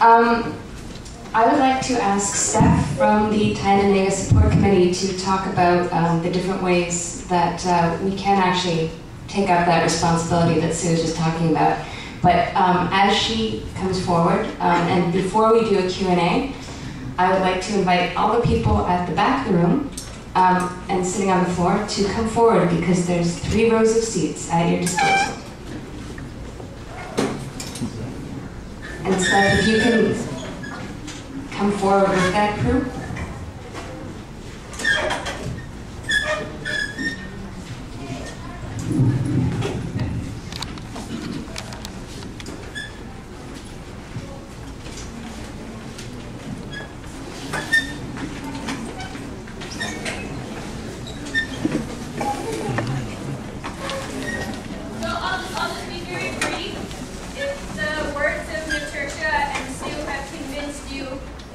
I would like to ask Steph from the Tyendinaga Support Committee to talk about the different ways that we can actually take up that responsibility that Sue was just talking about. But as she comes forward, and before we do a Q&A, I would like to invite all the people at the back of the room and sitting on the floor to come forward, because there's 3 rows of seats at your disposal. And Steph, if you can come forward with that crew. I'll just be very brief. If the words of Natercia and Sue have convinced you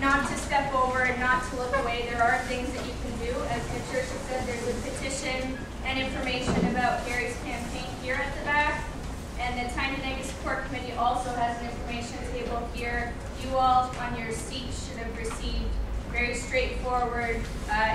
not to step over and not to look away, there are things that you can do. As Natercia said, there's a petition and information about Gary's campaign here at the back. And the Tyendinaga Support Committee also has an information table here. You all on your seats should have received very straightforward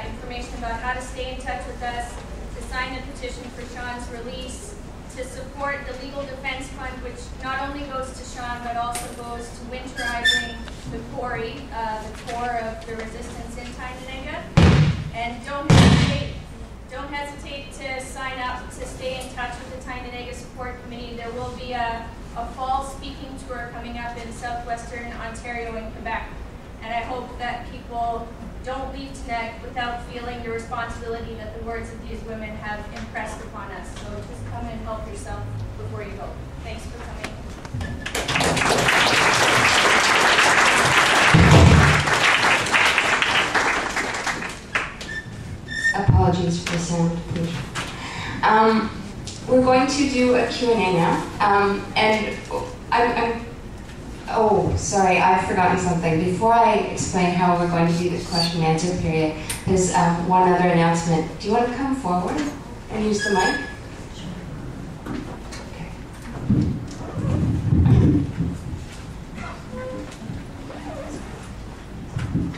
information about how to stay in touch with us, to sign the petition for Shawn's release, to support the Legal Defense Fund, which not only goes to Shawn, but also goes to winterizing the quarry, the core of the resistance in Tyendinaga. And don't hesitate to sign up to stay in touch with the Tyendinaga Support Committee. There will be a fall speaking tour coming up in southwestern Ontario and Quebec. And I hope that people don't leave tonight without feeling the responsibility that the words of these women have impressed upon us. So just come and help yourself before you go. Thanks for coming. Apologies for the sound pollution. We're going to do a Q&A now. Oh, sorry, I've forgotten something. Before I explain how we're going to do the question and answer period, there's one other announcement. Do you want to come forward and use the mic? Okay.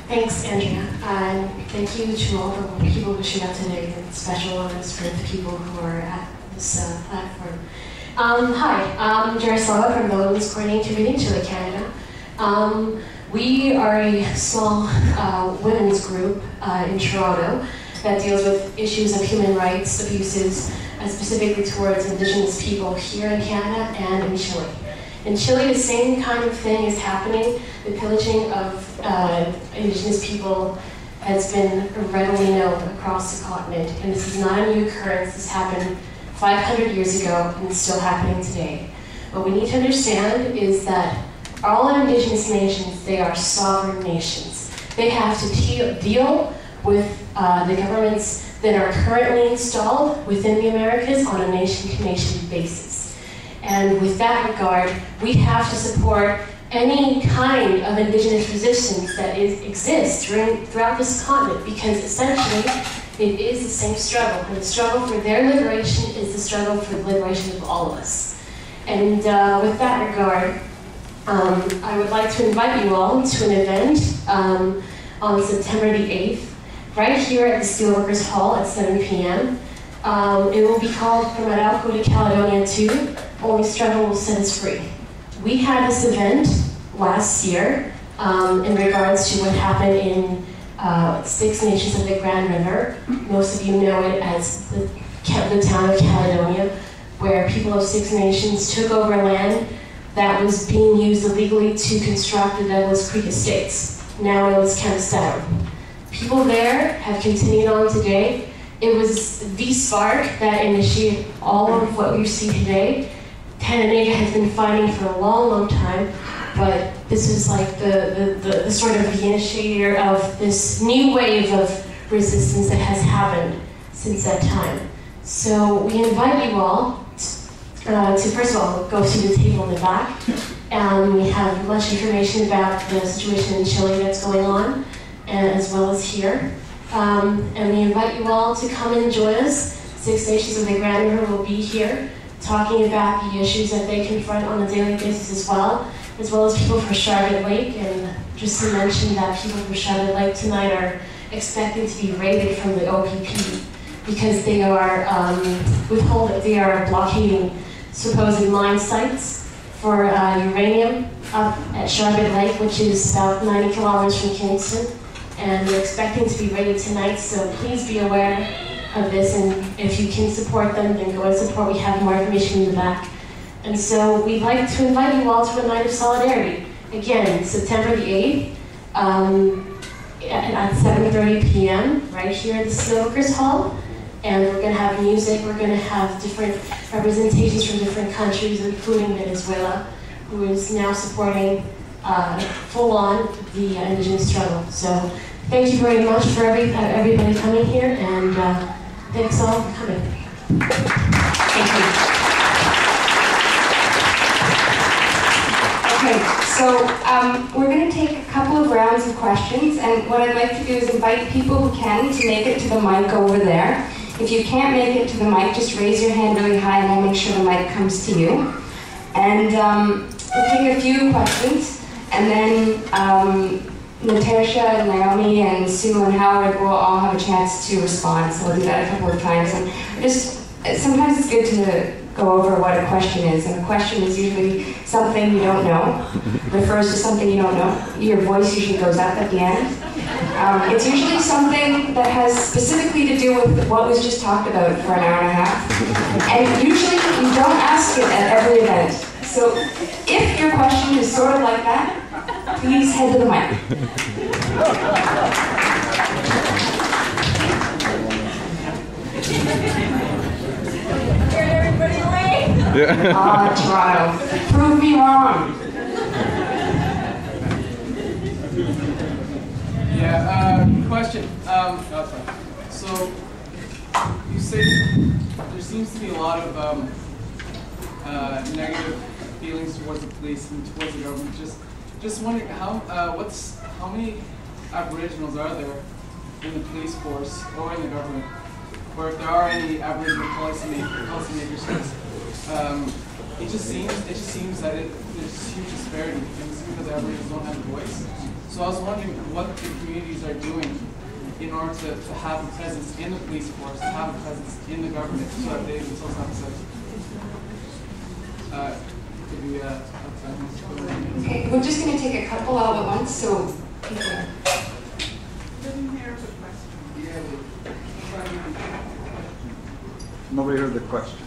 Thanks, Andrea. And thank you to all the people who showed up today, and special honors for the people who are at this platform. Hi, I'm Natercia from the Women's Coordinating Committee in Chile, Canada. We are a small women's group in Toronto that deals with issues of human rights abuses, specifically towards Indigenous people here in Canada and in Chile. In Chile, the same kind of thing is happening. The pillaging of Indigenous people has been readily known across the continent, and this is not a new occurrence. This happened 500 years ago, and it's still happening today. What we need to understand is that all Indigenous nations, they are sovereign nations. They have to deal with the governments that are currently installed within the Americas on a nation-to-nation basis. And with that regard, we have to support any kind of Indigenous resistance that exists throughout this continent, because essentially, it is the same struggle, and the struggle for their liberation is the struggle for the liberation of all of us. And with that regard, I would like to invite you all to an event on September the 8th, right here at the Steelworkers Hall at 7 p.m. It will be called From Arauco to Caledonia 2, Only Struggle Will Set Us Free. We had this event last year in regards to what happened in 6 nations of the Grand River. Most of you know it as the town of Caledonia, where people of 6 nations took over land that was being used illegally to construct the Douglas Creek Estates, now known as Campstown. People there have continued on today. It was the spark that initiated all of what we see today. Tyendinaga has been fighting for a long, long time, but this is like the sort of the initiator of this new wave of resistance that has happened since that time. So we invite you all to first of all, go to the table in the back. We have much information about the situation in Chile that's going on, and as well as here. And we invite you all to come and join us. 6 Nations of the Grand River will be here, talking about the issues that they confront on a daily basis as well. as well as people from Charlotte Lake. And just to mention that people from Charlotte Lake tonight are expecting to be raided from the OPP because they are they are blockading supposed mine sites for uranium up at Charlotte Lake, which is about 90 kilometers from Kingston. And they're expecting to be raided tonight, so please be aware of this, and if you can support them, then go and support. We have more information in the back. And so we'd like to invite you all to a night of solidarity. Again, September the 8th, at 7:30 p.m. right here at the Snowmakers Hall. And we're going to have music, we're going to have different representations from different countries, including Venezuela, who is now supporting full-on the indigenous struggle. So thank you very much for everybody coming here, and thanks all for coming. Thank you. Okay, so we're going to take a couple of rounds of questions, and what I'd like to do is invite people who can to make it to the mic over there. If you can't make it to the mic, just raise your hand really high and we'll make sure the mic comes to you. And we'll take a few questions, and then Natercia and Naomi and Sue and Howard will all have a chance to respond, so we'll do that a couple of times. And sometimes it's good to go over what a question is, and a question is usually something you don't know, refers to something you don't know. Your voice usually goes up at the end. It's usually something that has specifically to do with what was just talked about for an hour and a half. And usually you don't ask it at every event. So if your question is sort of like that, please head to the mic. Scared everybody away? Toronto, prove me wrong. Question. So you say there seems to be a lot of negative feelings towards the police and towards the government. Just wondering how many Aboriginals are there in the police force or in the government, or if there are any Aboriginal policymakers? It just seems that there's huge disparity, and it's because Aboriginals don't have a voice. So I was wondering what the communities are doing in order to have a presence in the police force, to have a presence in the government, so that they themselves have a say. Okay, we're just going to take a couple all at once, so people. Nobody heard the question.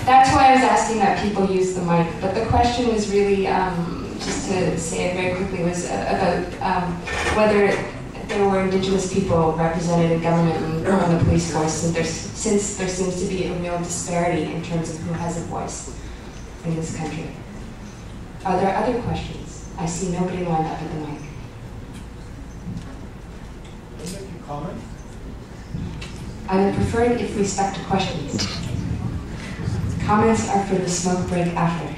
That's why I was asking that people use the mic, but the question was really, just to say it very quickly, was about whether there were Indigenous people represented in government and in the police force, since there seems to be a real disparity in terms of who has a voice in this country. Are there other questions? I see nobody lined up at the mic. Can you comment? I would prefer it if we stuck to questions. Comments are for the smoke break after.